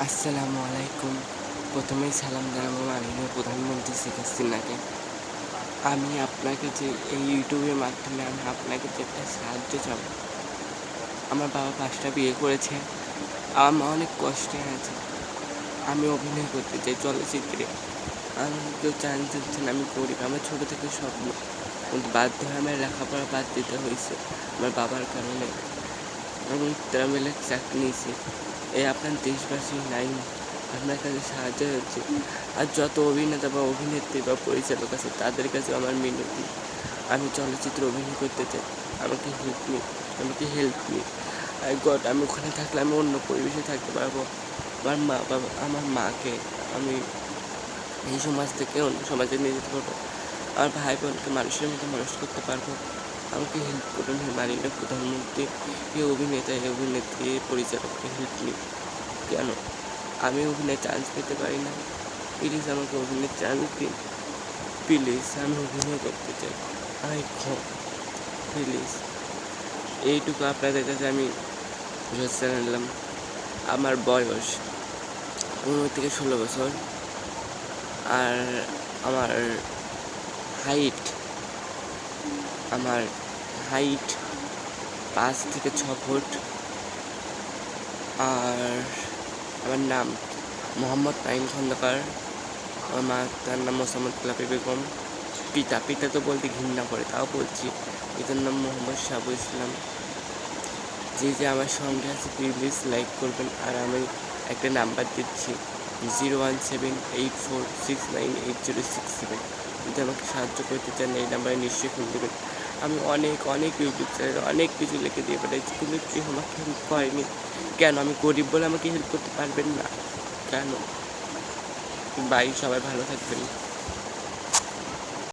আসসালামু আলাইকুম। প্রথমেই সালাম জানাবো মাননীয় প্রধানমন্ত্রী শেখ হাসিনাকে। আমি আপনাকে যে এই ইউটিউবের মাধ্যমে আমি আপনাকে যে একটা সাহায্য চাবো। আমার বাবা ৫টা বিয়ে করেছে। আমার মা অনেক কষ্টে আছে। আমি অভিনয় করতে চাই চলচ্চিত্রে। আমাকে কেউ চান্স দিচ্ছে না, আমি গরিব। আমার ছোটো থেকে স্বপ্ন, কিন্তু বাধ্য হয়ে আমার লেখাপড়া বাদ দিতে হয়েছে আমার বাবার কারণে। আমি ট্রাভেলের চাকরি নিয়েছি। এই আপনার দেশবাসী নাই, আপনার কাছে সাহায্য হচ্ছে। আর যত অভিনেতা বা অভিনেত্রী বা পরিচালক আছে তাদের কাছে আমার মিনতি, আমি চলচ্চিত্রে অভিনয় করতে চাই। আমাকে হেল্প মি। আই গড, আমি ওখানে থাকলে আমি অন্য পরিবেশে থাকতে পারবো। আমার মাকে আমি এই সমাজ থেকে অন্য সমাজে নিয়ে যেতে পারবো। আমার ভাই বোনকে মানুষের মতো মানুষ করতে পারবো। আমাকে হেল্প করুন হে মাননীয় প্রধানমন্ত্রী, এ অভিনেতা, এ অভিনেত্রী, এ পরিচালককে হেল্প মি। কেন আমি অভিনয়ে চান্স পেতে পারি না? প্লিজ আমাকে অভিনয়ের চান্স দিন। প্লিজ, আমি অভিনয় করতে চাই। আই হোপ, প্লিজ এইটুকু আপনাদের কাছে আমি জানালাম। আমার বয়স 15 থেকে 16 বছর। আর আমার হাইট আমার হাইট 5 থেকে 6 ফুট। আর আমার নাম মোহাম্মদ নাঈম খন্দকার। আমার মা, তার নাম মোসাম্মদ গোলাপী বেগম। পিতা তো বলতে ঘৃণা করে, তাও বলছি। পিতার নাম মোহাম্মদ সাবু ইসলাম। যে আমার সঙ্গে আছে প্লিজ লাইক করবেন। আর আমি একটা নাম্বার দিচ্ছি 01784698067। যদি আমাকে সাহায্য করতে চান এই নাম্বারে নিশ্চয়ই ফোন দেবেন। আমি অনেক ইউটিউব চ্যানেলে অনেক কিছু লিখে দিয়ে পাঠাইছি, কিন্তু কেউ আমাকে হেল্প করেনি। কেন? আমি গরিব বলে আমাকে হেল্প করতে পারবেন না কেন? বাই, সবাই ভালো থাকবেন।